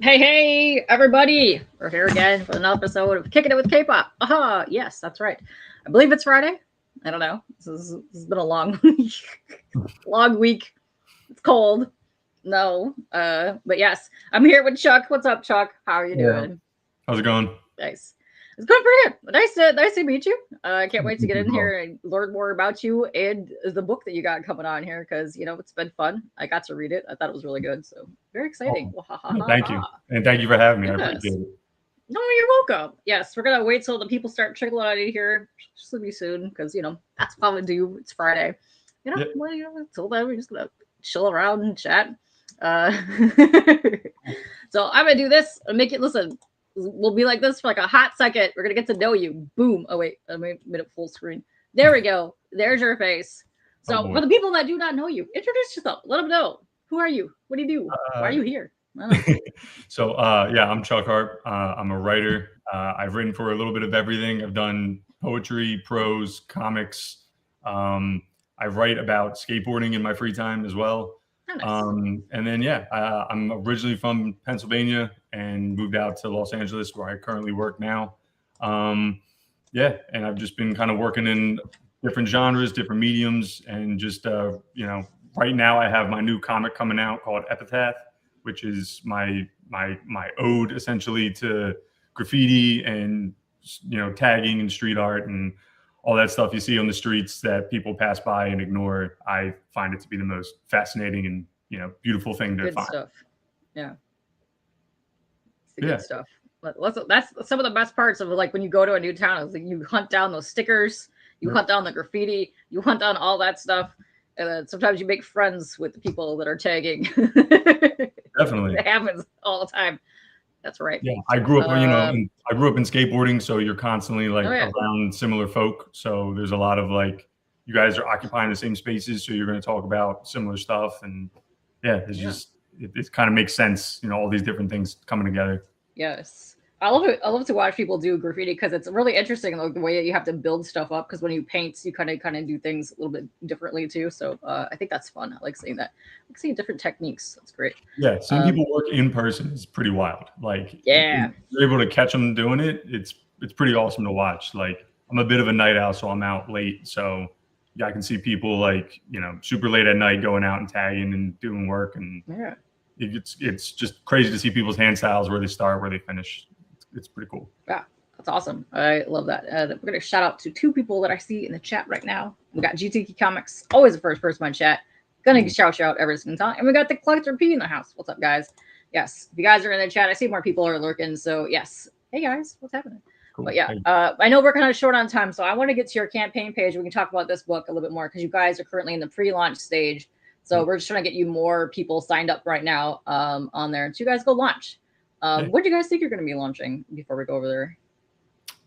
Hey, everybody! We're here again for another episode of Kicking It with Kpop. Aha! Yes, that's right. I believe it's Friday. I don't know. This has been a long week. Long week. It's cold. No. But yes, I'm here with Chuck. What's up, Chuck? How are you Yeah. doing? How's it going? Nice. It's good for you. Nice to meet you. I can't wait to get in Well, here and learn more about you and the book that you got coming on here because it's been fun. I got to read it. I thought it was really good. So very exciting. awesome. Wah, ha, ha, No, ha, thank you. ha. And thank you for having me. I appreciate Yes. it. No, you're welcome. Yes, we're gonna wait till the people start trickling out of here. Just be soon, because that's probably due. It's Friday. Yeah. Until then we're just gonna chill around and chat. Uh, so I'm gonna do this and make it. Listen, we'll be like this for like a hot second. We're gonna get to know you. Boom. Oh wait, I made it full screen. There we go. There's your face. Oh So boy. for the people that do not know you, introduce yourself. Let them know. Who are you? What do you do? Why are Uh, you here? I don't know. yeah, I'm Chuck Harp. I'm a writer. I've written for a little bit of everything. I've done poetry, prose, comics. Um, I write about skateboarding in my free time as well. Oh, nice. And then yeah, I'm originally from Pennsylvania and moved out to Los Angeles, where I currently work now. Um, yeah, and I've just been kind of working in different genres, different mediums, and just right now I have my new comic coming out called Epitaph, which is my ode essentially to graffiti and tagging and street art and all that stuff you see on the streets that people pass by and ignore. I find it to be the most fascinating and beautiful thing to Good find. stuff. Yeah, it's the Yeah, good stuff. That's some of the best parts of like when you go to a new town is like you hunt down those stickers, you yep, hunt down the graffiti, you hunt down all that stuff, and then sometimes you make friends with the people that are tagging. definitely. It happens all the time. That's right. Yeah, I grew up, Um, I grew up in skateboarding, so you're constantly oh like yeah, around similar folk. So there's a lot of like, you guys are occupying the same spaces, so you're going to talk about similar stuff, and yeah, it's yeah. just it kind of makes sense, all these different things coming together. Yes. I love it. I love to watch people do graffiti because it's really interesting, like the way that you have to build stuff up. Because when you paint, you kind of do things a little bit differently too. So I think that's fun. I like seeing that. I like seeing different techniques. That's great. Yeah, seeing Um, people work in person is pretty wild. Like yeah. you're able to catch them doing it. It's pretty awesome to watch. Like I'm a bit of a night owl, so I'm out late. So yeah, I can see people like super late at night going out and tagging and doing work, and Yeah. it's just crazy to see people's hand styles, where they start, where they finish. It's pretty cool. Yeah. That's awesome. I love that. We're gonna shout out to two people that I see in the chat right now. We got GTK Comics, always the first person on chat. Gonna shout you out every single time. And we got the Collector P in the house. What's up, guys? Yes, if you guys are in the chat, I see more people are lurking. So yes, hey guys, what's happening? Cool. But yeah, Hey, I know we're kind of short on time, so I want to get to your campaign page. We can talk about this book a little bit more because you guys are currently in the pre-launch stage. So we're just trying to get you more people signed up right now on there. So you guys go launch. hey. What do you guys think you're going to be launching before we go over there?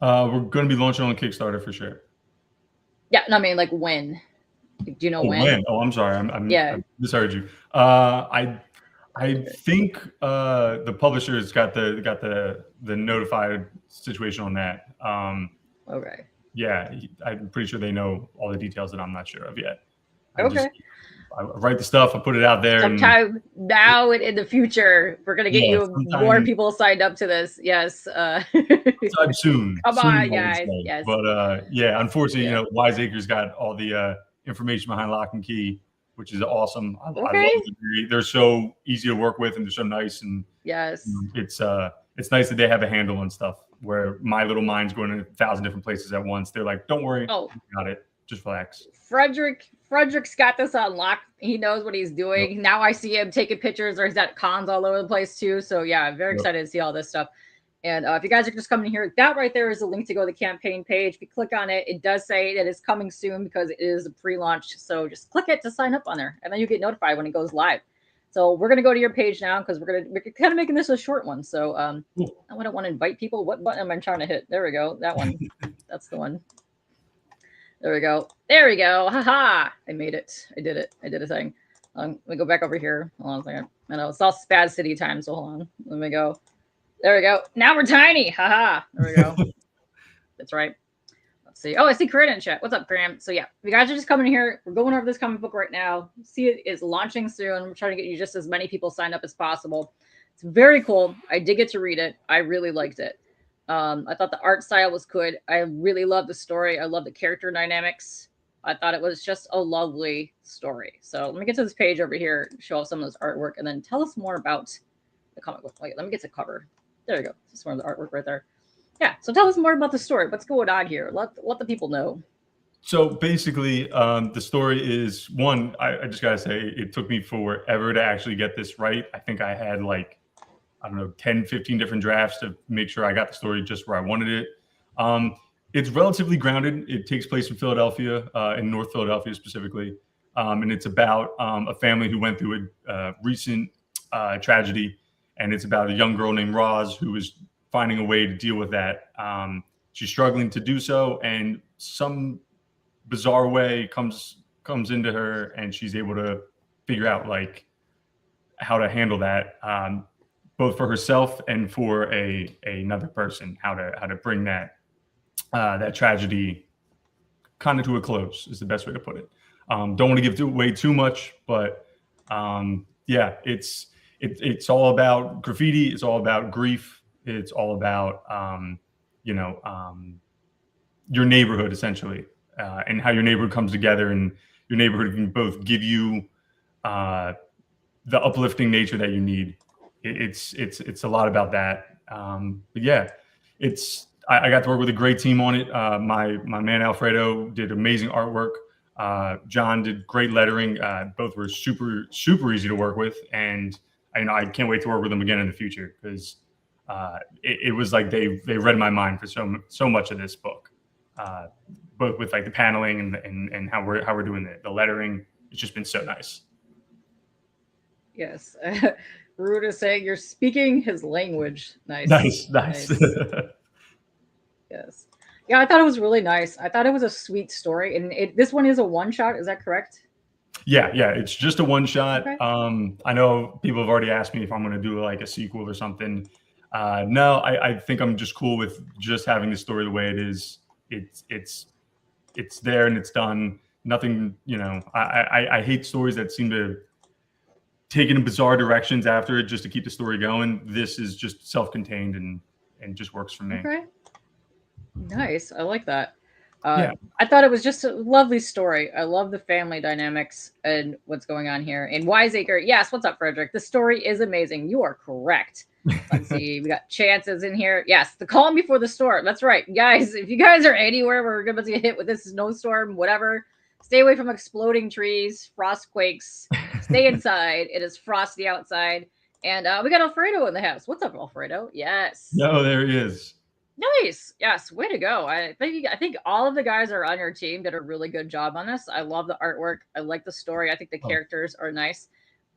We're going to be launching on Kickstarter for sure. Yeah, no, I mean like when? Do you know Oh, when? when? Oh, I'm sorry. Yeah. I misheard you. I think the publisher's got the notified situation on that. Okay. Yeah, I'm pretty sure they know all the details that I'm not sure of yet. I Okay. write the stuff, I put it out there, and Sometime now and in the future, we're gonna get yeah, you more people signed up to this. Yes. sometime soon. Come Soon, on, I would guys. say. Yes. But yeah, unfortunately, Yeah. Wiseacre's got all the information behind lock and key, which is awesome. I love Okay. it. They're so easy to work with, and they're so nice, and Yes. it's nice that they have a handle on stuff. Where my little mind's going in 1,000 different places at once. They're like, "Don't worry, Oh, got it. Just relax." Frederick's got this on lock. He knows what he's doing. Yep. Now I see him taking pictures, or he's at cons all over the place too. So yeah, I'm very Yep. excited to see all this stuff. And if you guys are just coming here, that right there is a link to go to the campaign page. If you click on it, it does say that it's coming soon because it is a pre-launch. So just click it to sign up on there, and then you get notified when it goes live. So we're gonna go to your page now because we're kind of making this a short one. So Cool. I don't want to invite people. What button am I trying to hit? There we go. That one. That's the one. There we go. There we go. Haha. I made it. I did it. I did a thing. Let me go back over here. Hold on a second. I know it's all Spaz City time, so hold on. Let me go. There we go. Now we're tiny. Haha. There we go. That's right. Let's see. Oh, I see Corinne in chat. What's up, Graham? So yeah, if you guys are just coming here, we're going over this comic book right now. See, it is launching soon. We're trying to get you just as many people signed up as possible. It's very cool. I did get to read it. I really liked it. I thought the art style was good. I really loved the story. I love the character dynamics. I thought it was just a lovely story. So let me get to this page over here, show off some of this artwork, and then tell us more about the comic book. Wait, let me get to cover. There you go. This is more of the artwork right there. Yeah. So tell us more about the story. What's going on here? Let the people know. So basically, the story is one. I just gotta say, it took me forever to actually get this right. I think I had like, I don't know, 10, 15 different drafts to make sure I got the story just where I wanted it. It's relatively grounded. It takes place in Philadelphia, in North Philadelphia specifically. And it's about a family who went through a recent tragedy. And it's about a young girl named Roz who is finding a way to deal with that. She's struggling to do so, and some bizarre way comes into her, and she's able to figure out like how to handle that, both for herself and for another person, how to bring that that tragedy kind of to a close is the best way to put it. Don't want to give away too much, but yeah, it's all about graffiti. It's all about grief. It's all about your neighborhood essentially, and how your neighborhood comes together, and your neighborhood can both give you the uplifting nature that you need. It's a lot about that. But yeah, I got to work with a great team on it. My man Alfredo did amazing artwork. John did great lettering. Both were super easy to work with, and I can't wait to work with them again in the future, because it was like they read my mind for so much of this book, both with like the paneling and how we're doing the lettering. It's just been so nice. Yes. Rude is saying you're speaking his language. Nice. Nice. Yes. Yeah, I thought it was really nice. I thought it was a sweet story. And this one is a one shot. Is that correct? Yeah. It's just a one shot. Okay. I know people have already asked me if I'm going to do like a sequel or something. No, I think I'm just cool with just having the story the way it is. It's there and it's done. Nothing, I hate stories that seem to take in bizarre directions after it just to keep the story going. This is just self-contained and just works for me. Okay. Nice. I like that. Yeah. I thought it was just a lovely story. I love the family dynamics and what's going on here. And Wiseacre, yes, what's up, Frederick? The story is amazing. You are correct. Let's see. We got Chances in here. Yes, the calm before the storm. That's right. Guys, if you guys are anywhere where we're going to get hit with this snowstorm, whatever, stay away from exploding trees, frost quakes. Stay inside. It is frosty outside. And we got Alfredo in the house. What's up, Alfredo? Yes. No, there he is. Nice. Yes. Way to go. I think all of the guys are on your team did a really good job on this. I love the artwork. I like the story. I think the characters are nice.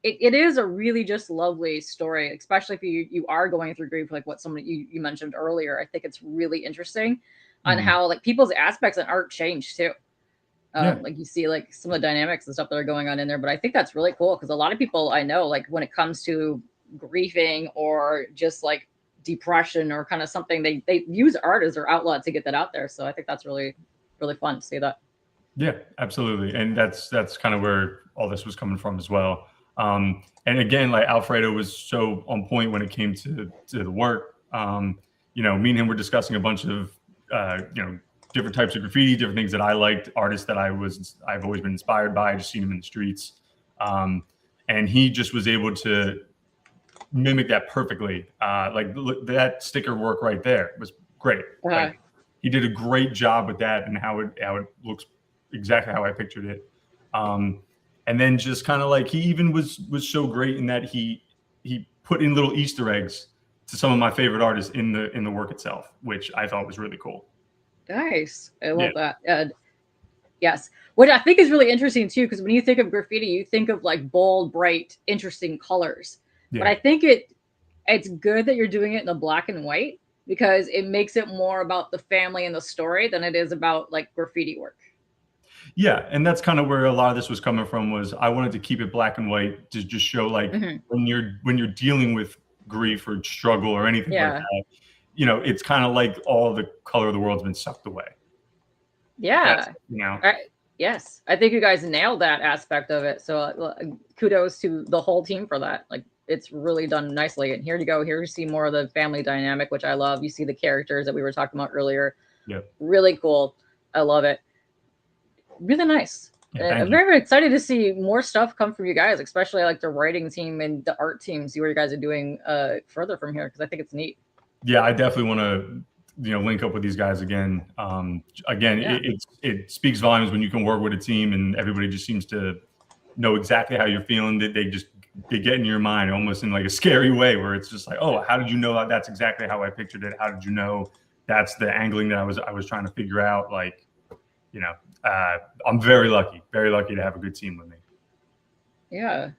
It is a really just lovely story, especially if you are going through grief, like what somebody you mentioned earlier. I think it's really interesting on how like people's aspects and art change too. Like you see like some of the dynamics and stuff that are going on in there. But I think that's really cool because a lot of people I know, like when it comes to grieving or just like depression or kind of something, they use art as their outlet to get that out there. So I think that's really, really fun to see that. Yeah, absolutely. And that's kind of where all this was coming from as well. And again, like Alfredo was so on point when it came to the work. Me and him were discussing a bunch of different types of graffiti, different things that I liked, artists that I've always been inspired by. I just seen him in the streets. And he just was able to mimic that perfectly. Like that sticker work right there was great. Like, he did a great job with that and how it looks exactly how I pictured it. And then just kind of like he even was so great in that he put in little Easter eggs to some of my favorite artists in the work itself, which I thought was really cool. Nice. I love that. Yes. What I think is really interesting too, because when you think of graffiti, you think of like bold, bright, interesting colors. Yeah. But I think it's good that you're doing it in the black and white because it makes it more about the family and the story than it is about like graffiti work. Yeah, and that's kind of where a lot of this was coming from. Was I wanted to keep it black and white to just show like when you're dealing with grief or struggle or anything like that, it's kind of like all the color of the world's been sucked away. Yeah, yes, I think you guys nailed that aspect of it. So kudos to the whole team for that. Like it's really done nicely. And here you go. Here you see more of the family dynamic, which I love. You see the characters that we were talking about earlier. Yep. Really cool. I love it. Really nice. Yeah, I'm very excited to see more stuff come from you guys, especially like the writing team and the art team. See what you guys are doing further from here, because I think it's neat. Yeah, I definitely want to, link up with these guys again. It speaks volumes when you can work with a team and everybody just seems to know exactly how you're feeling. That they get in your mind almost in like a scary way, where it's just like, oh, how did you know that's exactly how I pictured it? How did you know that's the angling that I was trying to figure out? Like, I'm very lucky to have a good team with me. Yeah.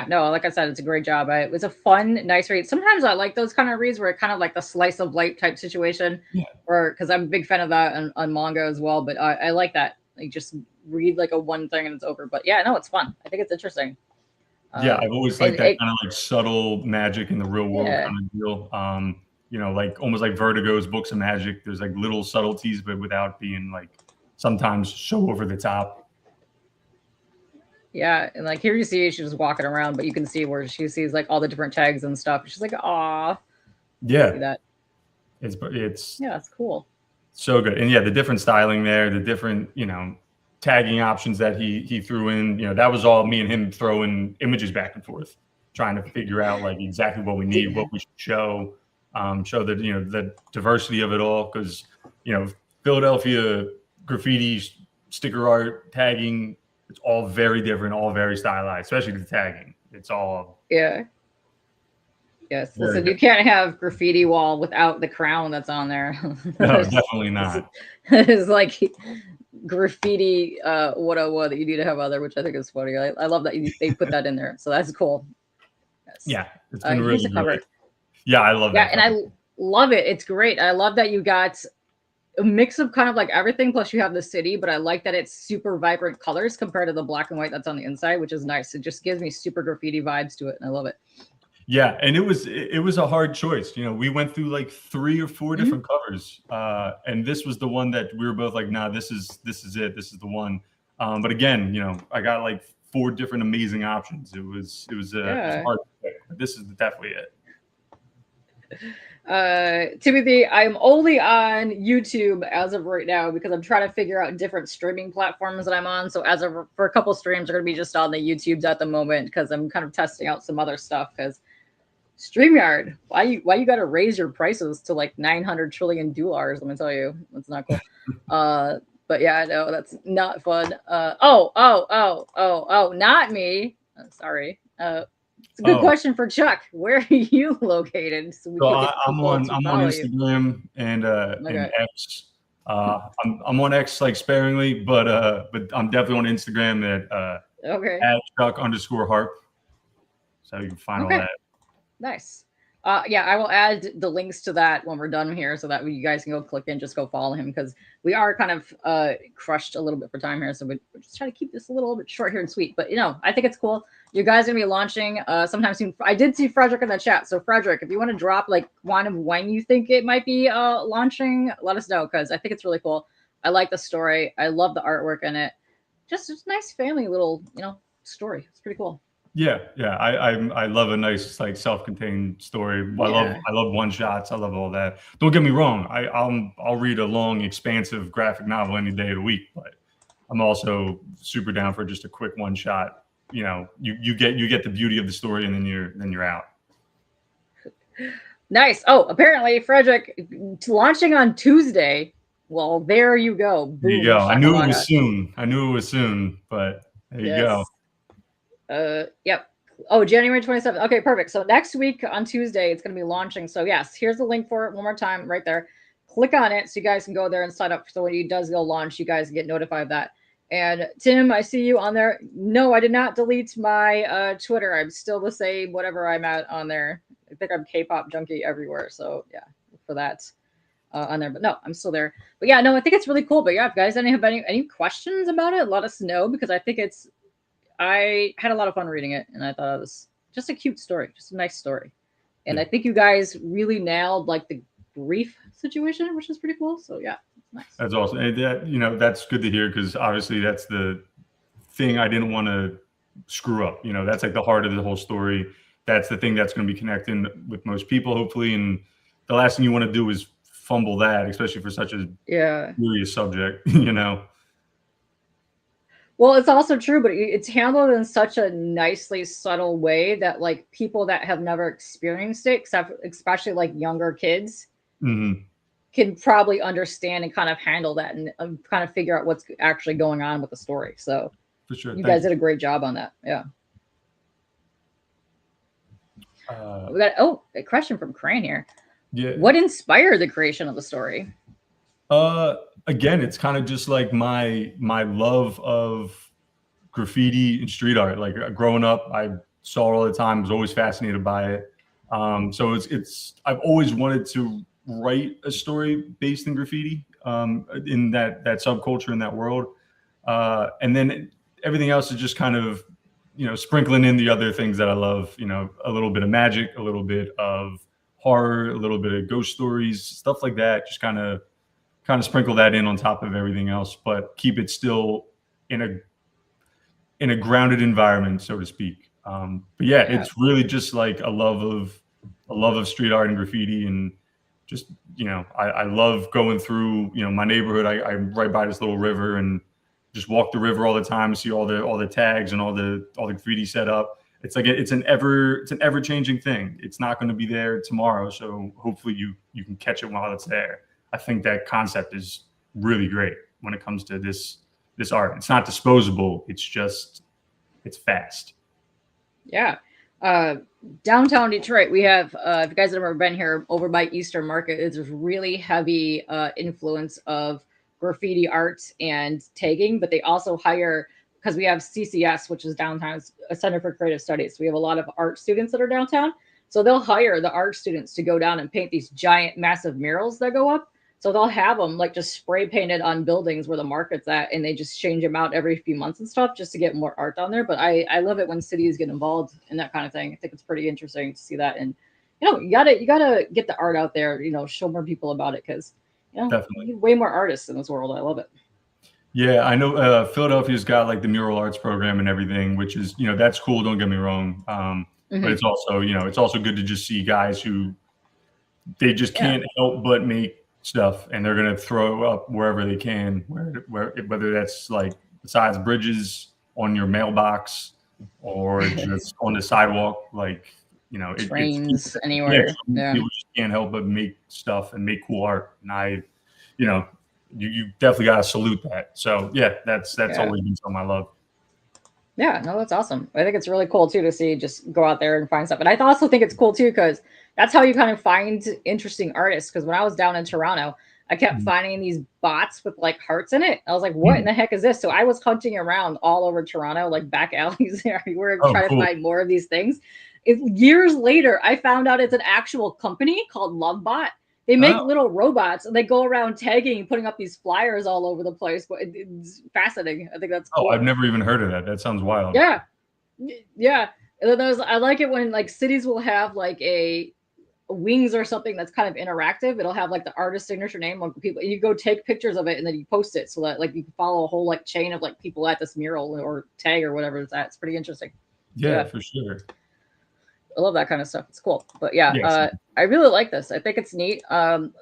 No, like I said, it's a great job. It was a fun, nice read. Sometimes I like those kind of reads where it kind of like the slice of life type situation, or because I'm a big fan of that on manga as well. But I like that. Like just read like a one thing and it's over. But yeah, no, it's fun. I think it's interesting. I've always liked that kind of like subtle magic in the real world kind of deal. Like almost like Vertigo's books of magic. There's like little subtleties, but without being like sometimes so over the top. Yeah, and like here you see she's walking around, but you can see where she sees like all the different tags and stuff. She's like, "Aw." Yeah. See that. It's yeah, it's cool. So good. And yeah, the different styling there, the different, tagging options that he threw in, that was all me and him throwing images back and forth, trying to figure out like exactly what we need, what we should show that, the diversity of it all. Cause, Philadelphia graffiti, sticker art, tagging, it's all very different, all very stylized, especially the tagging. It's all. Yeah. Yes. Listen, you can't have graffiti wall without the crown that's on there. No, definitely not. It's like graffiti 101 that you need to have other, which I think is funny. I love that they put that in there. So that's cool. Yes. Yeah. It's been really great. Cover. Yeah, I love that. Yeah, and I love it. It's great. I love that you got a mix of kind of like everything, plus you have the city, but I like that it's super vibrant colors compared to the black and white that's on the inside, which is nice. It just gives me super graffiti vibes to it, and I love it. Yeah, and it was a hard choice. We went through like 3 or 4 different covers, and this was the one that we were both like, nah, this is it. This is the one. But again, I got like 4 different amazing options. It was hard to pick, but this is definitely it. Timothy, I'm only on YouTube as of right now because I'm trying to figure out different streaming platforms that I'm on. So for a couple streams, are going to be just on the YouTubes at the moment because I'm kind of testing out some other stuff. Because StreamYard, why you got to raise your prices to like 900 trillion dollars? Let me tell you, that's not cool. But yeah, no, that's not fun. Not me. Sorry. It's a good question for Chuck. Where are you located? So I'm on Instagram and X. I'm on X like sparingly, but I'm definitely on Instagram at @Chuck_Harp. So you can find all that. Nice. Yeah, I will add the links to that when we're done here so that you guys can go click and just go follow him because we are kind of crushed a little bit for time here. So we're just trying to keep this a little bit short here and sweet. But, I think it's cool. You guys are going to be launching sometime soon. I did see Frederick in the chat. So, Frederick, if you want to drop like when you think it might be launching, let us know because I think it's really cool. I like the story. I love the artwork in it. Just nice family little, story. It's pretty cool. Yeah. I love a nice like self-contained story. I love one shots. I love all that. Don't get me wrong. I'll read a long, expansive graphic novel any day of the week, but I'm also super down for just a quick one shot. You get the beauty of the story, and then you're out. Nice. Oh, apparently Frederick launching on Tuesday. Well, there you go. Boom, there you go. I knew it was soon, but there you go. Yep. Oh, January 27th. Okay, perfect. So next week on Tuesday, it's going to be launching. So yes, here's the link for it one more time right there. Click on it so you guys can go there and sign up. So when it does go launch, you guys get notified of that. And Tim, I see you on there. No, I did not delete my Twitter. I'm still the same, whatever I'm at on there. I think I'm Kpop junkie everywhere. So yeah, for that on there. But no, I'm still there. But yeah, no, I think it's really cool. But yeah, if guys have any questions about it, let us know because I think I had a lot of fun reading it, and I thought it was just a cute story, just a nice story. And I think you guys really nailed like the grief situation, which is pretty cool. So yeah, it's nice. That's awesome. And that's good to hear because obviously that's the thing I didn't want to screw up. That's like the heart of the whole story. that's the thing that's going to be connecting with most people, hopefully. And the last thing you want to do is fumble that, especially for such a serious subject, you know. Well, it's also true, but it's handled in such a nicely subtle way that like people that have never experienced it, especially like younger kids, can probably understand and kind of handle that and kind of figure out what's actually going on with the story. So for sure, you guys did a great job on that. Yeah. We got a question from Crane here. Yeah. What inspired the creation of the story? Again, it's kind of just like my love of graffiti and street art. Like growing up, I saw it all the time. Was always fascinated by it. So I've always wanted to write a story based in graffiti, in that subculture, in that world, and then everything else is just kind of, you know, sprinkling in the other things that I love. You know, a little bit of magic, a little bit of horror, a little bit of ghost stories, stuff like that. Just kind of sprinkle that in on top of everything else, but keep it still in a grounded environment, so to speak. But yeah, it's really just like a love of street art and graffiti, and just, you know, I love going through, you know, my neighborhood. I'm right by this little river, and just walk the river all the time, see all the tags and all the graffiti set up. It's like it's an ever changing thing. It's not going to be there tomorrow, so hopefully you can catch it while it's there. I think that concept is really great when it comes to this art. It's not disposable. It's fast. Yeah. Downtown Detroit, we have, if you guys have ever been here, over by Eastern Market, it's a really heavy influence of graffiti art and tagging, but they also hire, because we have CCS, which is downtown, a Center for Creative Studies. We have a lot of art students that are downtown. So they'll hire the art students to go down and paint these giant, massive murals that go up. So they'll have them like just spray painted on buildings where the market's at, and they just change them out every few months and stuff just to get more art on there. But I love it when cities get involved in that kind of thing. I think it's pretty interesting to see that. And, you know, you gotta get the art out there, you know, show more people about it, because, you know, definitely, you need way more artists in this world. I love it. Yeah, I know Philadelphia's got like the mural arts program and everything, which is, you know, that's cool. Don't get me wrong. But it's also, you know, it's also good to just see guys who they just can't help but make stuff, and they're going to throw up wherever they can, whether that's like besides bridges, on your mailbox, or just on the sidewalk, like, you know, trains, anywhere. People just can't help but make stuff and make cool art. And you know, you definitely got to salute that. So yeah, that's always been something I love. Yeah, no, that's awesome. I think it's really cool too to see, just go out there and find stuff. And I also think it's cool too, because that's how you kind of find interesting artists. Because when I was down in Toronto, I kept finding these bots with like hearts in it. I was like, what in the heck is this? So I was hunting around all over Toronto, like back alleys everywhere, trying to find more of these things. Years later, I found out it's an actual company called Lovebot. They make little robots, and they go around tagging and putting up these flyers all over the place. But it's fascinating. I think that's cool. Oh, I've never even heard of that. That sounds wild. Yeah. Yeah. And then I like it when like cities will have like a wings or something that's kind of interactive. It'll have like the artist signature name on people. You go take pictures of it, and then you post it so that like you can follow a whole like chain of like people at this mural or tag or whatever it's at. It's pretty interesting. Yeah, for sure. I love that kind of stuff. It's cool. But yeah, I really like this. I think it's neat.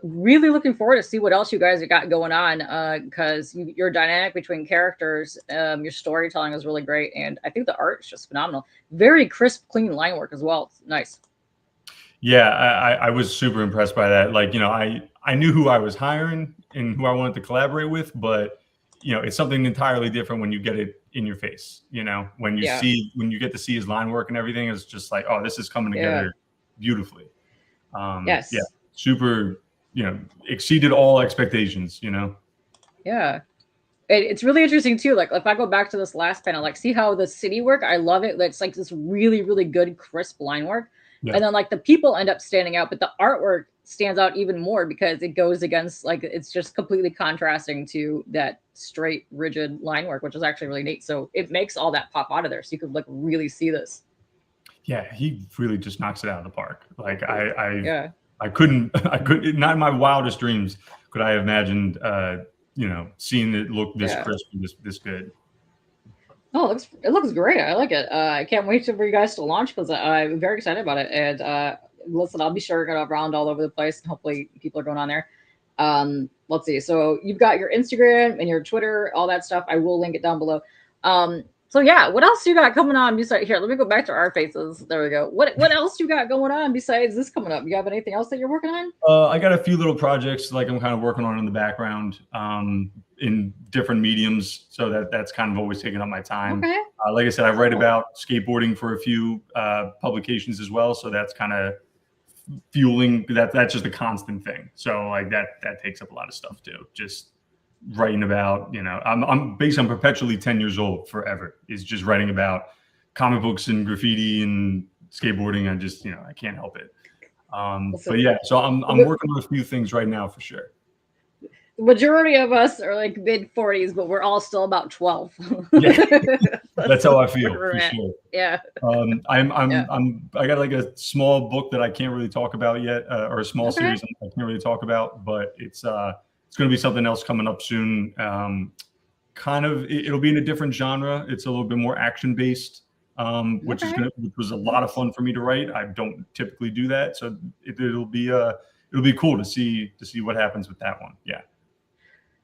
Really looking forward to see what else you guys have got going on, because your dynamic between characters, your storytelling is really great. And I think the art is just phenomenal. Very crisp, clean line work as well. It's nice. Yeah, I was super impressed by that. Like, you know, I knew who I was hiring and who I wanted to collaborate with, but, you know, it's something entirely different when you get it in your face. You know, when you get to see his line work and everything, it's just like, oh, this is coming together beautifully. Yes. Yeah, super, you know, exceeded all expectations, you know? Yeah. It's really interesting too. Like if I go back to this last panel, like see how the city work, I love it. It's like this really, really good, crisp line work. Yeah. And then like the people end up standing out, but the artwork stands out even more because it goes against, like, it's just completely contrasting to that straight, rigid line work, which is actually really neat. So it makes all that pop out of there. So you could like really see this. Yeah, he really just knocks it out of the park. Like I couldn't, not in my wildest dreams could I have imagined, you know, seeing it look this crisp and this good. Oh, it looks great. I like it. I can't wait for you guys to launch because I'm very excited about it. And listen, I'll be sharing it around all over the place, and hopefully people are going on there. Let's see. So you've got your Instagram and your Twitter, all that stuff. I will link it down below. So yeah, what else you got coming on besides here? Let me go back to our faces. There we go. What else you got going on besides this coming up? You have anything else that you're working on? I got a few little projects like I'm kind of working on in the background in different mediums. So that's kind of always taking up my time. Okay. Like I said, I write about skateboarding for a few publications as well. So that's kind of fueling that's just a constant thing. So like that takes up a lot of stuff too. Just writing about, I'm basically I'm perpetually 10 years old forever. Is just writing about comic books and graffiti and skateboarding. I just, I can't help it. But yeah, so I'm working on a few things right now for sure. The majority of us are like mid 40s, but we're all still about 12. Yeah. That's how I feel for sure. Yeah. I got like a small book that I can't really talk about yet, or a small series I can't really talk about, but it's going to be something else coming up soon. It'll be in a different genre. It's a little bit more action based, which was a lot of fun for me to write. I don't typically do that, so it'll be cool to see what happens with that one. Yeah.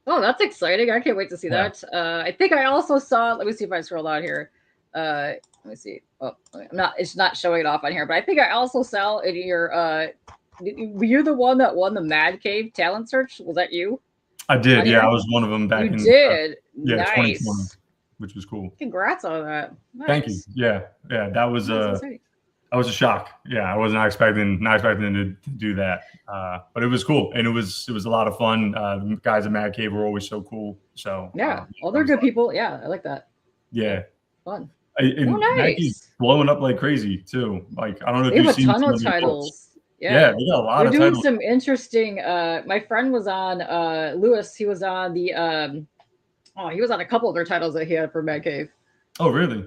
Oh, that's exciting. I can't wait to see that. I think I also saw, let me see if I scroll out here. Let me see. Oh, it's not showing it off on here, but I think I also saw in your, were you the one that won the Mad Cave talent search? Was that you? I did. Yeah. I was one of them back in. You did? Nice. 2020, which was cool. Congrats on that. Nice. Thank you. Yeah. That was that was a shock. Yeah, I was not expecting to do that, but it was cool, and it was a lot of fun. The guys at Mad Cave were always so cool. So yeah, they're good people. Yeah, I like that. Yeah, fun. Nice. Blowing up like crazy too. Like I don't know if you've seen a ton of titles. Yeah, they got a lot of titles. They're doing some interesting. My friend was on Lewis. He was on the he was on a couple of their titles that he had for Mad Cave. Oh really?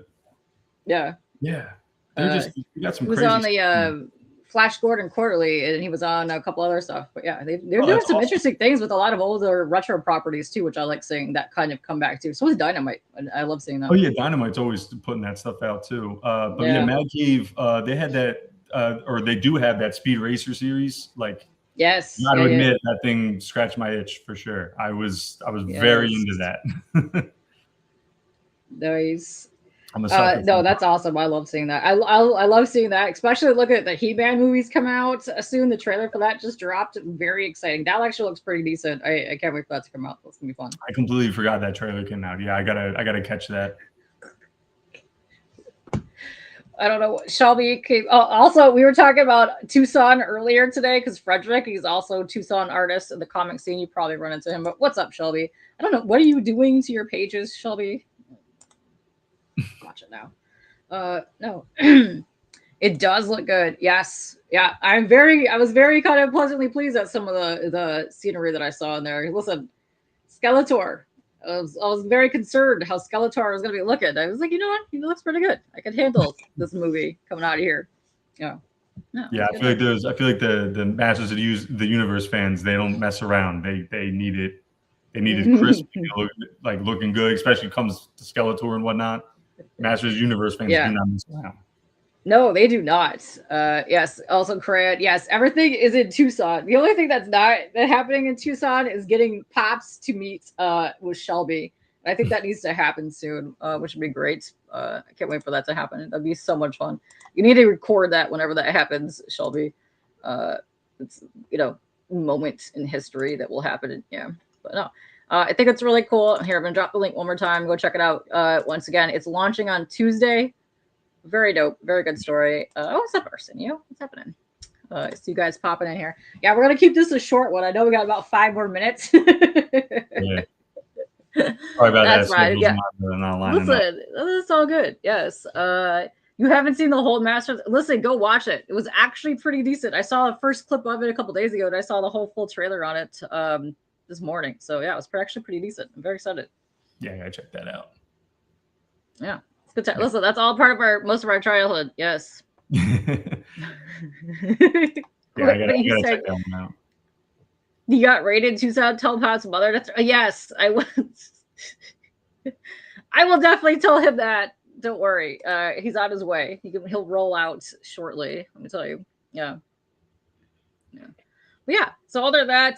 Yeah. Yeah. He got some he was crazy on the Flash Gordon Quarterly, and he was on a couple other stuff. But yeah, they're doing some interesting things with a lot of older retro properties too, which I like seeing that kind of come back too. So is Dynamite. I love seeing that. Oh yeah, Dynamite's always putting that stuff out too. But yeah, Mad Cave, they had that, or they do have that Speed Racer series. Like, yes, I gotta admit that thing scratched my itch for sure. I was very into that. Nice. No, that's awesome. I love seeing that. I love seeing that, especially look at the He-Man movies come out soon. The trailer for that just dropped. Very exciting. That actually looks pretty decent. I can't wait for that to come out. That's gonna be fun. I completely forgot that trailer came out. Yeah, I gotta catch that. I don't know. Shelby came. Oh, also, we were talking about Tucson earlier today because Frederick, he's also a Tucson artist in the comic scene. You probably run into him. But what's up, Shelby? I don't know. What are you doing to your pages, Shelby? Watch it now. No, it does look good. Yes, yeah. I was very kind of pleasantly pleased at some of the scenery that I saw in there. Listen, Skeletor. I was very concerned how Skeletor was going to be looking. I was like, you know what? He looks pretty good. I could handle this movie coming out of here. Yeah. No, yeah, I feel like the Masters of the Universe fans, they don't mess around. They need it. They need it crisp, looking good, especially when it comes to Skeletor and whatnot. Masters of the Universe fans do not mess around. No, they do not. Yes, also Crayon. Yes, everything is in Tucson. The only thing that's not happening in Tucson is getting Pops to meet with Shelby. I think that needs to happen soon, which would be great. I can't wait for that to happen. That'd be so much fun. You need to record that whenever that happens, Shelby. It's moment in history that will happen. Yeah, but no. I think it's really cool. Here, I'm going to drop the link one more time. Go check it out. Once again, it's launching on Tuesday. Very dope. Very good story. What's up, Arsenio? What's happening? See you guys popping in here. Yeah, we're going to keep this a short one. I know we got about 5 more minutes. Yeah. Sorry about That's that. right. Yeah. Listen, it's all good. Yes. You haven't seen the whole Masters. Listen, go watch it. It was actually pretty decent. I saw the first clip of it a couple days ago, and I saw the whole full trailer on it this morning. So yeah, it was actually pretty decent. I'm very excited. Yeah, I gotta check that out. Yeah, it's good time. Listen, that's all part of most of our childhood. Yes. Yeah, I gotta check that one out. You got rated Tucson, tell Pop's mother. Yes, I was. I will definitely tell him that. Don't worry. He's on his way. He'll roll out shortly. Let me tell you. Yeah. Yeah. But yeah. So other than that,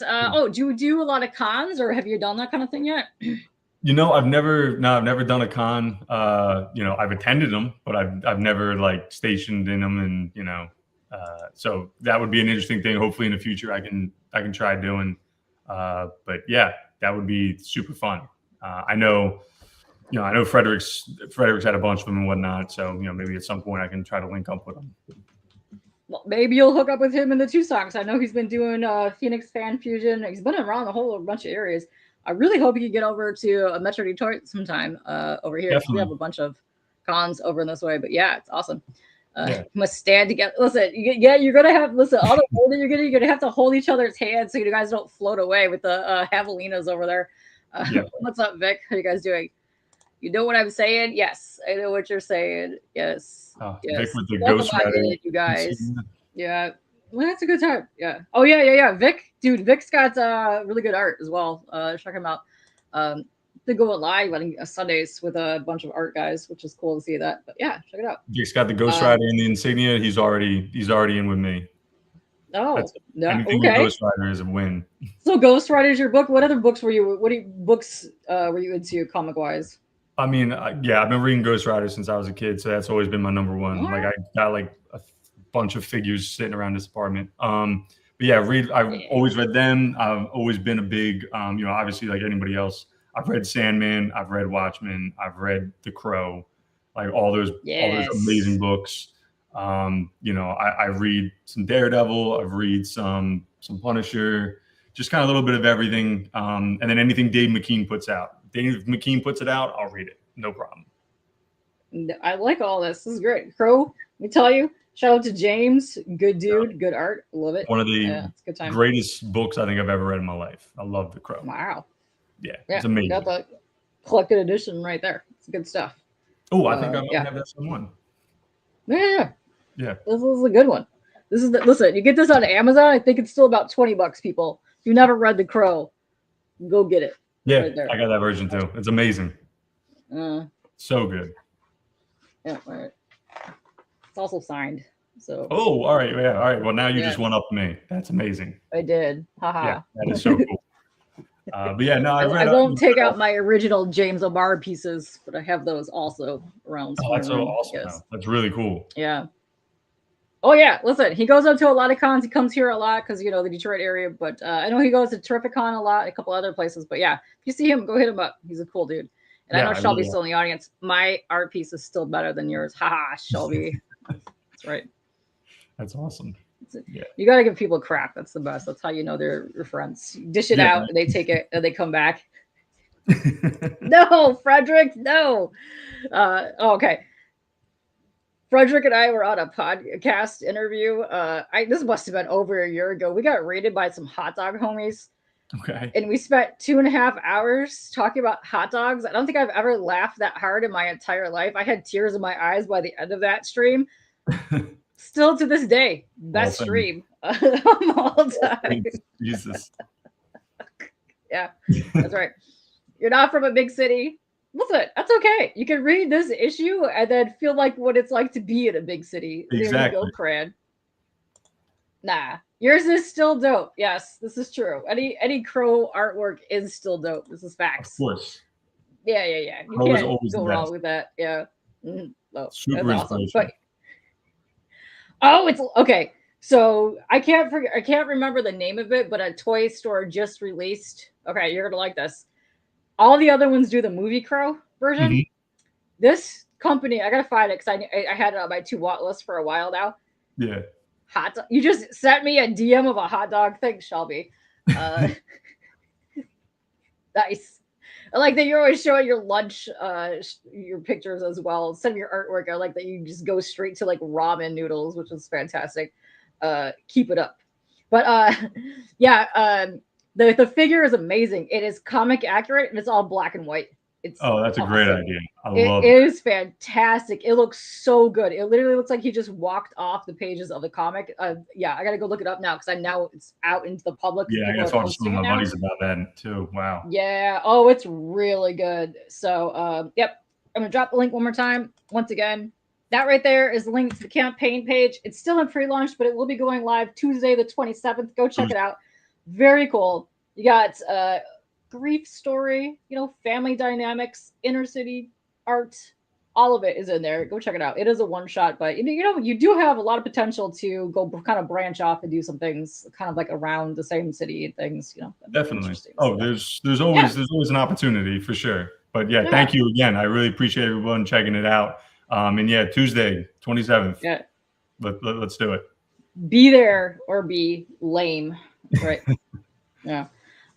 do you do a lot of cons, or have you done that kind of thing yet? I've never done a con. I've attended them, but I've never like stationed in them, and so that would be an interesting thing. Hopefully in the future I can try doing. But yeah, that would be super fun. I know Frederick's had a bunch of them and whatnot. So maybe at some point I can try to link up with him. Well, maybe you'll hook up with him in the Tucson. I know he's been doing Phoenix Fan Fusion. He's been around a whole bunch of areas. I really hope he can get over to Metro Detroit sometime over here. We have a bunch of cons over in this way, but yeah, it's awesome. Must stand together. Listen, you're gonna have all the older you're gonna have to hold each other's hands so you guys don't float away with the javelinas over there. What's up, Vic? How you guys doing? You know what I'm saying? Yes, I know what you're saying. Yes. Vic with the Ghost Rider. You guys. Yeah. Well, that's a good time. Yeah. Oh, yeah. Vic, dude, Vic's got really good art as well. Check him out. They go live on Sundays with a bunch of art guys, which is cool to see that. But yeah, check it out. Vic's got the Ghost Rider and the insignia. He's already in with me. Oh, no. Anything with Ghost Rider is a win. So Ghost Rider is your book. What other books were you? Books were you into comic wise? I mean, I've been reading Ghost Rider since I was a kid, so that's always been my number one. Like I got like a bunch of figures sitting around this apartment. But yeah, I've always read them. I've always been a big, obviously like anybody else. I've read Sandman. I've read Watchmen. I've read The Crow. Like all those amazing books. I read some Daredevil. I've read some Punisher. Just kind of a little bit of everything. And then anything Dave McKean puts out. Dave McKean puts it out, I'll read it. No problem. I like all this. This is great. Crow, let me tell you, shout out to James. Good dude, good art. Love it. One of the greatest books I think I've ever read in my life. I love The Crow. Wow. Yeah, it's amazing. Got the collected edition right there. It's good stuff. Oh, I think I might have that one. Yeah. This is a good one. Listen, you get this on Amazon. I think it's still about $20, people. If you never read The Crow, go get it. Yeah, right I got that version too. It's amazing. So good. Yeah, all right. It's also signed. So. Oh, all right. Yeah, all right. Well, now you just went up to me. That's amazing. I did. Haha. Yeah, that is so cool. But yeah, no, I won't take out my original James O'Barr pieces, but I have those also around. Oh, that's so awesome. Yes. That's really cool. Yeah. Oh yeah, listen, he goes up to a lot of cons. He comes here a lot because the Detroit area. But I know he goes to Terrificon a lot, a couple other places. But yeah, if you see him, go hit him up. He's a cool dude. And I know Shelby's still in the audience. My art piece is still better than yours. Haha, Shelby. That's right. That's awesome. Yeah. You got to give people crap. That's the best. That's how you know they're your friends. You dish it out, and they take it, and they come back. No, Frederick, no. Okay. Frederick and I were on a podcast interview. This must have been over a year ago. We got raided by some hot dog homies. Okay. And we spent 2.5 hours talking about hot dogs. I don't think I've ever laughed that hard in my entire life. I had tears in my eyes by the end of that stream. Still to this day, best stream of all time. Jesus. Yeah, that's right. You're not from a big city. Listen, that's okay. You can read this issue and then feel like what it's like to be in a big city. Exactly. There you go, Cran. Nah, yours is still dope. Yes, this is true. Any Crow artwork is still dope. This is facts. Of course. Yeah. You can't go wrong with that. Yeah. Oh, super that's awesome. inspirational. It's okay. So I can't remember the name of it, but a toy store just released. Okay, you're gonna like this. All the other ones do the movie Crow version. Mm-hmm. This company, I gotta find it because I had it on my to-watch list for a while now. Yeah. Hot dog. You just sent me a DM of a hot dog. Thanks, Shelby. Nice. I like that you're always showing your lunch, your pictures as well. Some of your artwork. I like that you just go straight to like ramen noodles, which is fantastic. Keep it up. But the figure is amazing. It is comic accurate and it's all black and white. It's Oh, that's a great awesome. idea. I It love it. is fantastic. It looks so good. It literally looks like he just walked off the pages of the comic. Yeah, I gotta go look it up now because I know it's out into the public. Yeah, I People gotta are talk to some of posting it my now. buddies about that too. Wow. Yeah. Oh, it's really good. So, yep. I'm gonna drop the link one more time. Once again, that right there is the link to the campaign page. It's still in pre-launch, but it will be going live Tuesday the 27th. Go check it out. Very cool. You got grief story, family dynamics, inner city art, all of it is in there. Go check it out. It is a one shot, but you do have a lot of potential to go kind of branch off and do some things kind of like around the same city and things. Definitely. Interesting. Oh, So, there's always an opportunity for sure. But yeah, thank you again. I really appreciate everyone checking it out. And yeah, Tuesday 27th. Yeah. Let's do it. Be there or be lame, right? Yeah.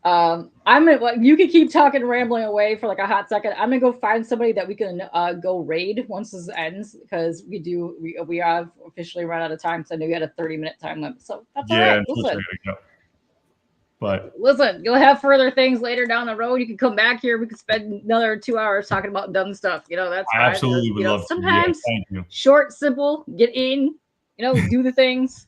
You can keep talking, rambling away for like a hot second. I'm gonna go find somebody that we can go raid once this ends because we have officially run out of time. So I know you had a 30-minute time limit, so that's all right. Listen, but listen, you'll have further things later down the road. You can come back here. We could spend another 2 hours talking about dumb stuff. That's I fine. absolutely would love sometimes to. Yeah, thank you. Short, simple, get in. Do the things.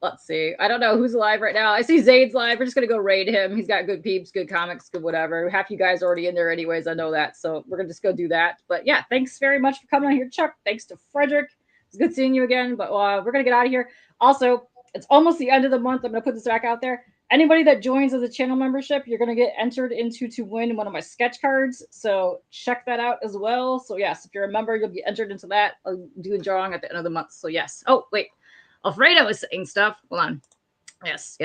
Let's see. I don't know who's live right now. I see Zayd's live. We're just going to go raid him. He's got good peeps, good comics, good whatever. Half you guys are already in there anyways. I know that. So we're going to just go do that. But yeah, thanks very much for coming on here, Chuck. Thanks to Frederick. It's good seeing you again. But we're going to get out of here. Also, it's almost the end of the month. I'm going to put this back out there. Anybody that joins as a channel membership, you're going to get entered to win one of my sketch cards. So check that out as well. So yes, if you're a member, you'll be entered into that. I'll do a drawing at the end of the month. So yes. Oh, wait. Alfredo is saying stuff. Hold on. Yes.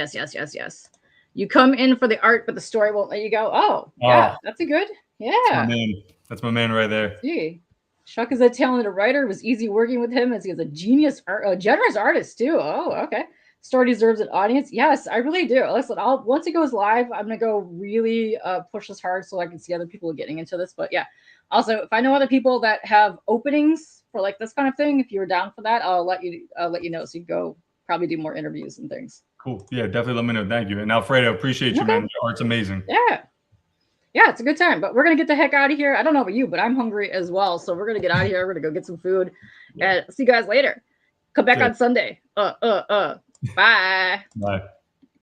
You come in for the art, but the story won't let you go. Oh, yeah. That's a good. Yeah. That's my man right there. See, Chuck is a talented writer. It was easy working with him as he is a generous artist too. Oh, okay. Story deserves an audience. Yes, I really do. Listen, once it goes live, I'm gonna go really push this hard so I can see other people getting into this. But yeah, also if I know other people that have openings for like this kind of thing, if you're down for that, I'll let you know so you can go probably do more interviews and things. Cool. Yeah, definitely let me know. Thank you. And Alfredo, appreciate you, man. Your art's amazing. Yeah, it's a good time. But we're gonna get the heck out of here. I don't know about you, but I'm hungry as well. So we're gonna get out of here. We're gonna go get some food. And see you guys later. Come back on Sunday. Bye. Bye.